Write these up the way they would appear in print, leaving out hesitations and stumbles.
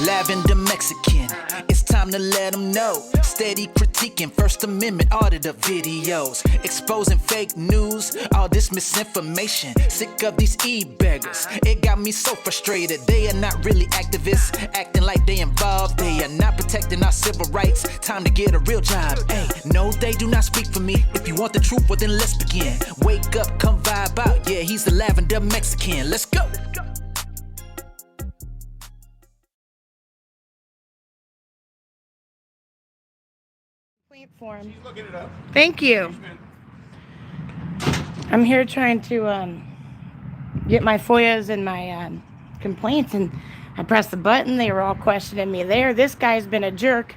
Lavender Mexican, it's time to let them know. Steady critiquing First Amendment auditor videos, exposing fake news, all this misinformation. Sick of these e-beggars, it got me so frustrated. They are not really activists, acting like they involved. They are not protecting our civil rights. Time to get a real job. Hey, no, they do not speak for me. If you want the truth, well then let's begin. Wake up, come vibe out. Yeah, he's the Lavender Mexican. Let's go. Form. Thank you. I'm here trying to get my FOIAs and my complaints, and I pressed the button. They were all questioning me there. This guy's been a jerk.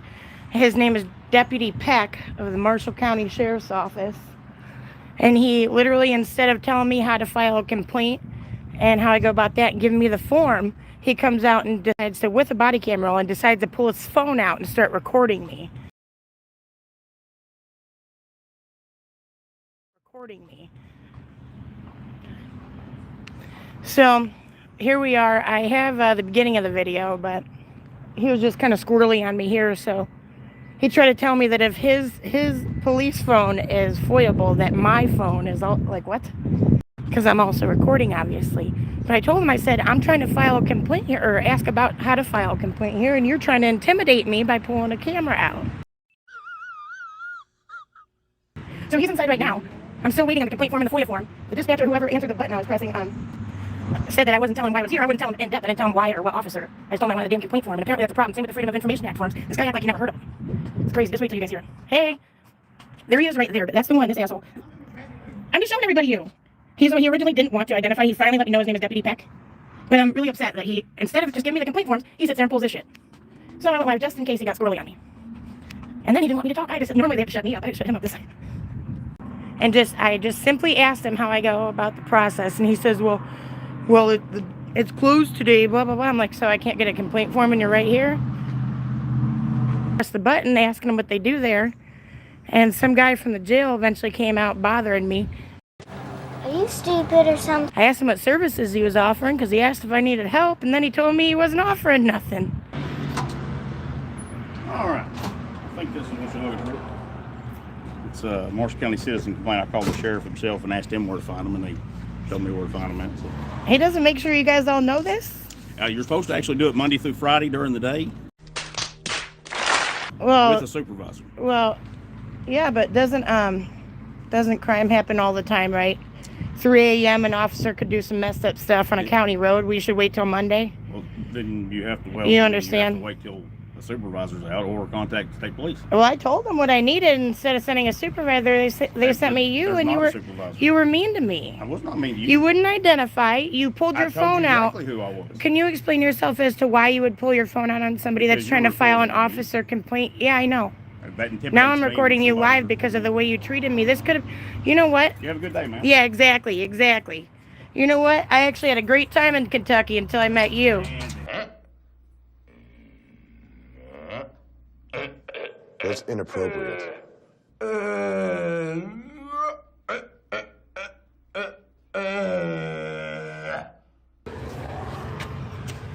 His name is Deputy Peck of the Marshall County Sheriff's Office, and he literally, instead of telling me how to file a complaint and how I go about that and giving me the form, he comes out and decides to, with a body camera on, and decides to pull his phone out and start recording me. So here we are. I have the beginning of the video, but he was just kind of squirrely on me here. So he tried to tell me that if his police phone is FOIAble, that my phone is all like, what? Because I'm also recording, obviously. But I told him, I said, I'm trying to file a complaint here, or ask about how to file a complaint here, and you're trying to intimidate me by pulling a camera out. So he's inside right now. I'm still waiting on the complaint form and the FOIA form. The dispatcher, whoever answered the button I was pressing, said that I wasn't telling him why I was here. I wouldn't tell him in depth. I didn't tell him why or what officer. I just told him I wanted a damn complaint form, and apparently that's a problem. Same with the Freedom of Information Act forms. This guy acted like you never heard of him. It's crazy. Just wait till you guys hear him. Hey, there he is right there. But that's the one, this asshole. I'm just showing everybody you. He's the one he originally didn't want to identify. He finally let me know his name is Deputy Peck. But I'm really upset that he, instead of just giving me the complaint forms, he sits there and pulls this shit. So I went live just in case he got squirrely on me. And then he didn't want me to talk. I just, normally they have to shut me up. I just shut him up this time. And I just simply asked him how I go about the process, and he says, well, it's closed today, blah, blah, blah. I'm like, so I can't get a complaint form and you're right here? Press the button, asking them what they do there, and some guy from the jail eventually came out bothering me. Are you stupid or something? I asked him what services he was offering, because he asked if I needed help, and then he told me he wasn't offering nothing. All right, I think this is what you're looking for. It's a Marshall County citizen complaint. I called the sheriff himself and asked him where to find them, and they told me where to find them at. So. He doesn't make sure you guys all know this? You're supposed to actually do it Monday through Friday during the day. Well, with a supervisor. Well, yeah, but doesn't crime happen all the time, right? 3 a.m. an officer could do some messed up stuff on a county road. We should wait till Monday. Well, then you have to. Well, you understand? You have to wait till the supervisor's out or contact the state police. Well, I told them what I needed. Instead of sending a supervisor, they sent me you, and you were mean to me. I was not mean to you. You wouldn't identify. You pulled your phone out. I told you exactly who I was. Can you explain yourself as to why you would pull your phone out on somebody that's trying to file an officer complaint? Yeah, I know. Now I'm recording you live because of the way you treated me. This could have, you know what? You have a good day, man. Yeah, exactly. You know what? I actually had a great time in Kentucky until I met you. That's inappropriate.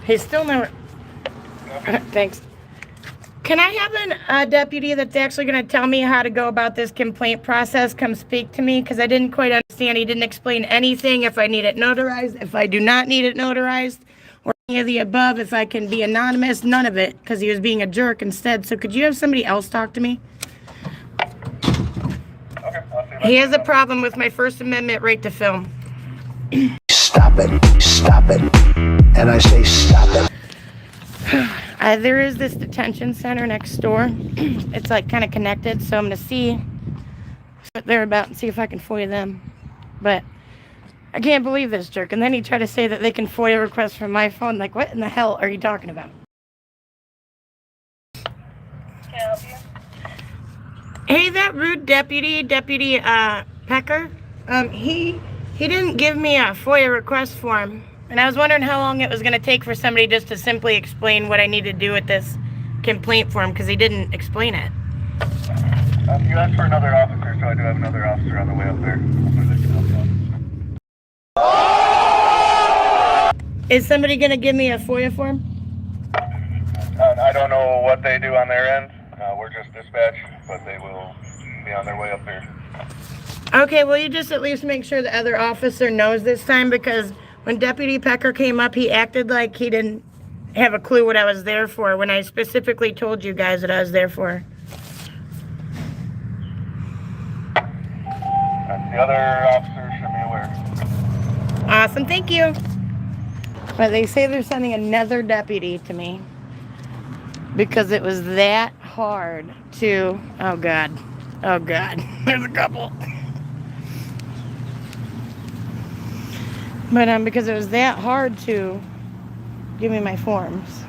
He's still never... Thanks. Can I have a deputy that's actually going to tell me how to go about this complaint process come speak to me? Because I didn't quite understand. He didn't explain anything, if I need it notarized, if I do not need it notarized, or any of the above, if I can be anonymous, none of it, because he was being a jerk instead. So could you have somebody else talk to me? Okay, he has a problem with my First Amendment right to film. Stop it. Stop it. And I say stop it. There is this detention center next door. It's like kind of connected, so I'm going to see what they're about and see if I can FOIA them. But I can't believe this jerk. And then he tried to say that they can FOIA requests from my phone. Like, what in the hell are you talking about? Can I help you? Hey, that rude Deputy Pecker, he didn't give me a FOIA request form. And I was wondering how long it was going to take for somebody just to simply explain what I need to do with this complaint form, because he didn't explain it. You asked for another officer, so I do have another officer on the way up there. Is somebody going to give me a FOIA form? I don't know what they do on their end. We're just dispatch, but they will be on their way up there. Okay, will you just at least make sure the other officer knows this time? Because when Deputy Pecker came up, he acted like he didn't have a clue what I was there for when I specifically told you guys what I was there for. The other officers should be aware. Awesome, thank you. But they say they're sending another deputy to me because it was that hard to, oh God, there's a couple. But because it was that hard to give me my forms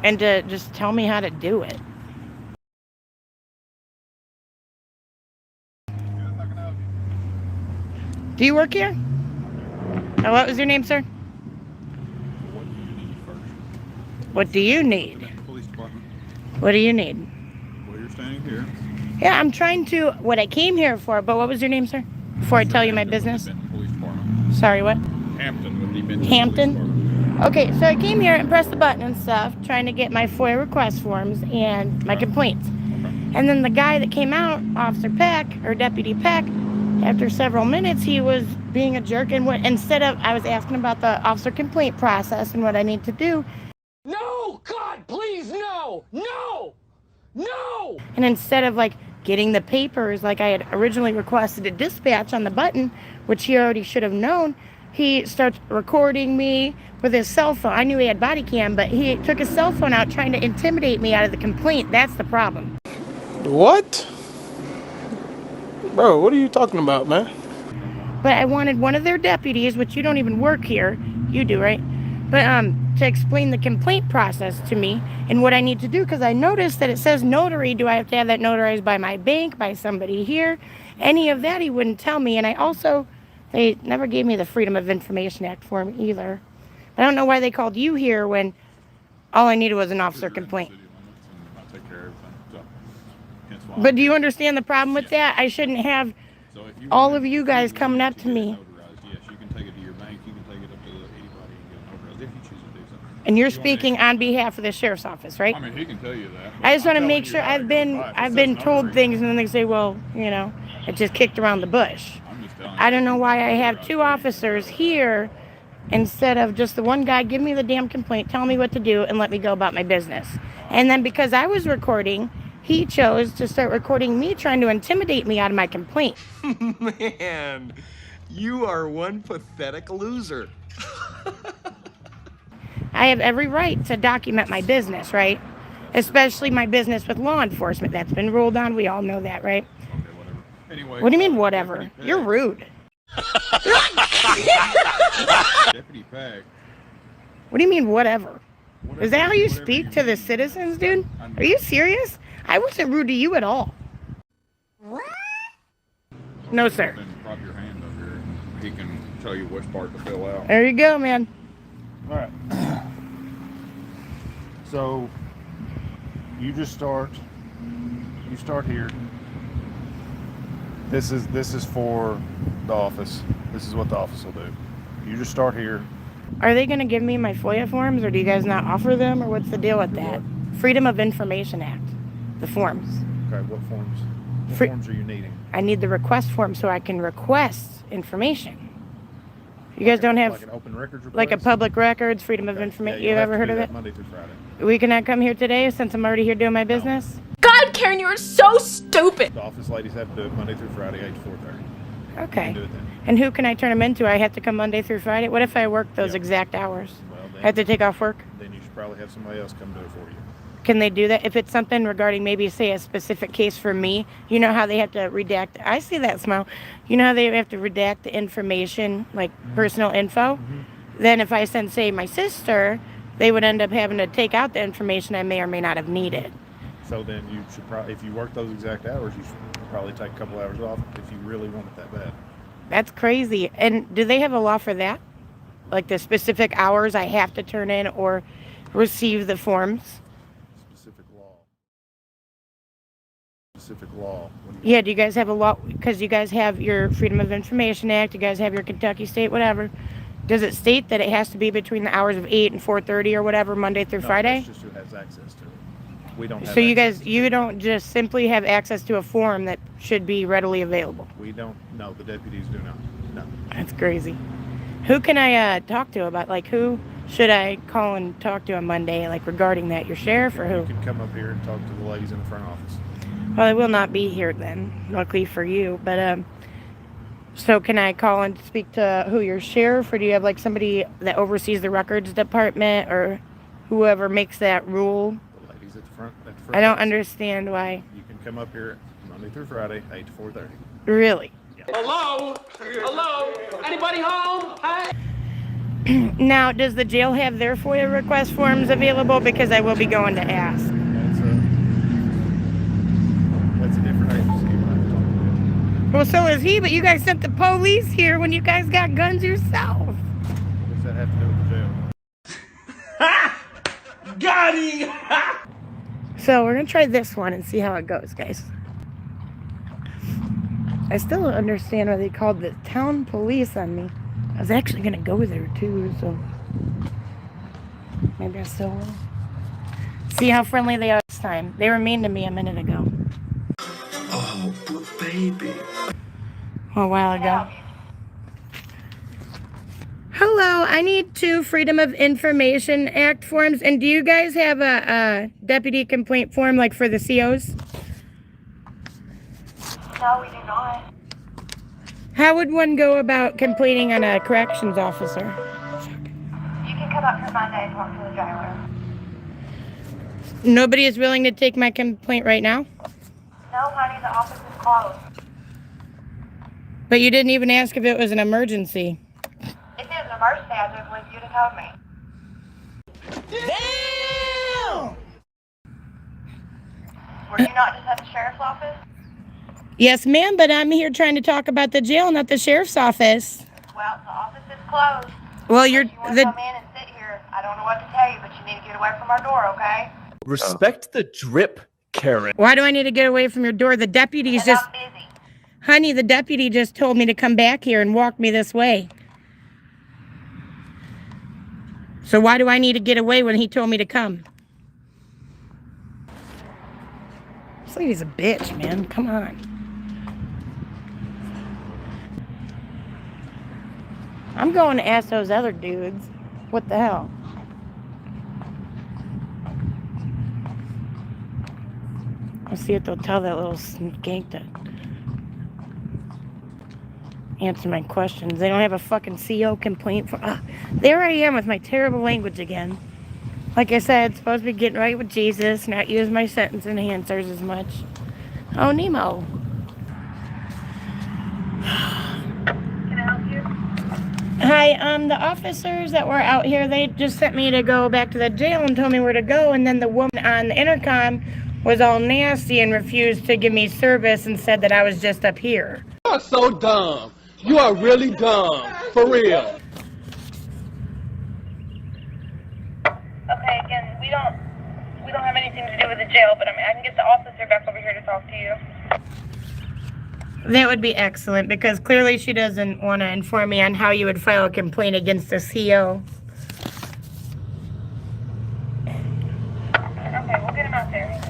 and to just tell me how to do it. Do you work here? What was your name, sir? What do you need? Police department. What do you need? Well, you're standing here. Yeah, I'm trying to, what I came here for, but what was your name, sir? Before I tell you my business. Police department. Sorry, what? Hampton with the Benton Hampton? Police Department. Okay, so I came here and pressed the button and stuff, trying to get my FOIA request forms and my complaints. And then the guy that came out, Officer Peck, or Deputy Peck, after several minutes, he was being a jerk. And instead of, I was asking about the officer complaint process and what I need to do. No! God, please, no! No! No! And instead of like getting the papers like I had originally requested a dispatch on the button, which he already should have known, he starts recording me with his cell phone. I knew he had body cam, but he took his cell phone out trying to intimidate me out of the complaint. That's the problem. What? Bro, what are you talking about, man? But I wanted one of their deputies, which you don't even work here. You do, right? But to explain the complaint process to me and what I need to do, because I noticed that it says notary. Do I have to have that notarized by my bank, by somebody here? Any of that he wouldn't tell me. And I also, they never gave me the Freedom of Information Act form either. I don't know why they called you here when all I needed was an officer complaint. I take care of everything. So, hence why But do you understand the problem with that? I shouldn't have So if you all want of you guys coming up to me. notarized, yes, you can take it to your bank. You can take it up to anybody and get it notarized if you choose to do so. And you're speaking on behalf of the sheriff's office, right? I mean, he can tell you that. I just want to I'm make telling sure you how I've to been go by. If it I've says been told notary, things and then they say, well, you know, it just kicked around the bush. I'm just telling I you. don't know why I have two officers here instead of just the one guy. Give me the damn complaint, tell me what to do, and let me go about my business. And then because I was recording, he chose to start recording me trying to intimidate me out of my complaint. Man, you are one pathetic loser. I have every right to document my business, right? Especially my business with law enforcement. That's been ruled on. We all know that, right? Okay, whatever. Anyway. What do you mean, whatever? Deputy Peck- You're rude. Deputy Peck. What do you mean, whatever? Is that how you Whatever speak you to the mean. citizens, dude? Are you serious? I wasn't rude to you at all. No, sir. Then prop your hand up here. He can tell you which part to fill out. There you go, man. All right. So you just start. You start here. This is for the office. This is what the office will do. You just start here. Are they going to give me my FOIA forms, or do you guys not offer them, or what's the deal with that? Freedom of Information Act, the forms. Okay, what forms? What Free- forms are you needing? I need the request form so I can request information. You guys don't have like an open records request? like a public records, Freedom of Okay, Information. yeah, You've you'll have ever to heard do of that it? Monday through Friday. We cannot come here today since I'm already here doing my business. God, Karen, you are so stupid. The office ladies have to do it Monday through Friday, 8 to 4:30. Okay. Do it then. And who can I turn them into? I have to come Monday through Friday? What if I work those Yeah. exact hours? Well, I have to take off work? Then you should probably have somebody else come do it for you. Can they do that? If it's something regarding maybe, say, a specific case for me, you know how they have to redact, I see that smile. You know how they have to redact the information, like personal info? Then if I send, say, my sister, they would end up having to take out the information I may or may not have needed. So then you should probably, if you work those exact hours, you should probably take a couple hours off if you really want it that bad. That's crazy. And do they have a law for that? Like the specific hours I have to turn in or receive the forms? Specific law. Specific law. What do you- Yeah, do you guys have a law? Because you guys have your Freedom of Information Act, you guys have your Kentucky State, whatever. Does it state that it has to be between the hours of 8 and 4:30 or whatever, Monday through Friday? That's just who has access to it. We don't have So you access guys, to you it. don't just simply have access to a form that should be readily available. We don't. No, the deputies do not. No. That's crazy. Who can I talk to about, like, who should I call and talk to on Monday, like, regarding that? Your sheriff or You who? can come up here and talk to the ladies in the front office. Well, I will not be here then, luckily for you. But so can I call and speak to who, your sheriff, or do you have like somebody that oversees the records department or whoever makes that rule? The ladies at the front. I don't desk. understand why. You can come up here Monday through Friday, 8 to 4:30. Really? Hello? Hello? Anybody home? Hi. Now, does the jail have their FOIA request forms available? Because I will be going to ask. That's a different agency. You might have to talk to. Well, so is he, but you guys sent the police here when you guys got guns yourself. What does that have to do with the jail? Got him! So we're gonna try this one and see how it goes, guys. I still don't understand why they called the town police on me. I was actually gonna go there too, so maybe I still will. See how friendly they are this time. They were mean to me a minute ago. Oh, baby. A while ago. Hello, I need 2 Freedom of Information Act forms. And do you guys have a deputy complaint form like for the COs? No, we do not. How would one go about complaining on a corrections officer? You can come up here Monday and talk to the jailer. Nobody is willing to take my complaint right now? No, honey, the office is closed. But you didn't even ask if it was an emergency. If it was an emergency, I just believe you'd have told me. Damn! Were you not just at the sheriff's office? Yes, ma'am, but I'm here trying to talk about the jail, not the sheriff's office. Well, the office is closed. Well, If you're you want to come in and sit here, I don't know what to tell you, but you need to get away from our door, okay? Respect the drip, Karen. Why do I need to get away from your door? The deputy's And just... I'm busy. Honey, the deputy just told me to come back here and walk me this way. So why do I need to get away when he told me to come? This lady's a bitch, man. Come on. I'm going to ask those other dudes. What the hell? Let's see if they'll tell that little skank to answer my questions. They don't have a fucking CO complaint for... there I am with my terrible language again. Like I said, supposed to be getting right with Jesus, not use my sentence enhancers as much. Oh, Nemo. Can I help you? Hi, the officers that were out here, they just sent me to go back to the jail and told me where to go, and then the woman on the intercom was all nasty and refused to give me service and said that I was just up here. You are so dumb. You are really dumb. For real. Okay, again, we don't have anything to do with the jail, but I can get the officer back over here to talk to you. That would be excellent, because clearly she doesn't want to inform me on how you would file a complaint against a CO. Okay, we'll get him out there.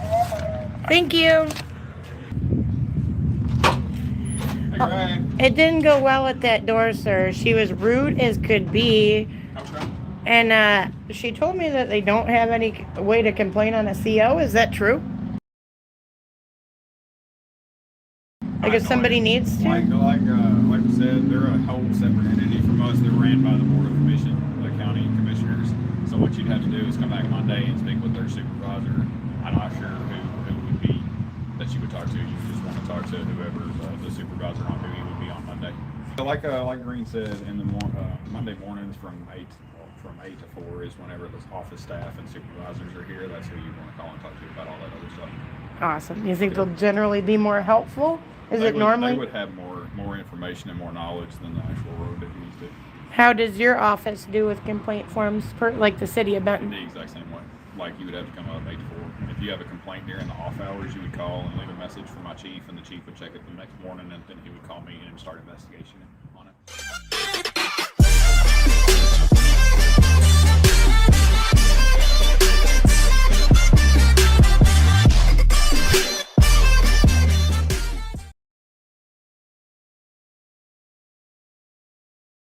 Thank you. It didn't go well at that door, sir. She was rude as could be. And she told me that they don't have any way to complain on a CO. Is that true? Like if somebody needs to? Like we said, they're a whole separate entity from us. They're ran by the Board of Commission, the county commissioners. So what you'd have to do is come back Monday and speak with their supervisor. I'm not sure who would be that you would talk to. You just want to talk to whoever the supervisor on duty would be on Monday. So like Green said, in the Monday mornings from 8 to 4 is whenever the office staff and supervisors are here. That's who you want to call and talk to about all that other stuff. Awesome. You think they'll generally be more helpful? Is it normally? They would have more information and more knowledge than the actual road deputies do. How does your office do with complaint forms, like the city of Benton? The exact same way. Like you would have to come up 8 to 4. If you have a complaint during the off hours, you would call and leave a message for my chief, and the chief would check it the next morning, and then he would call me and start investigation on it.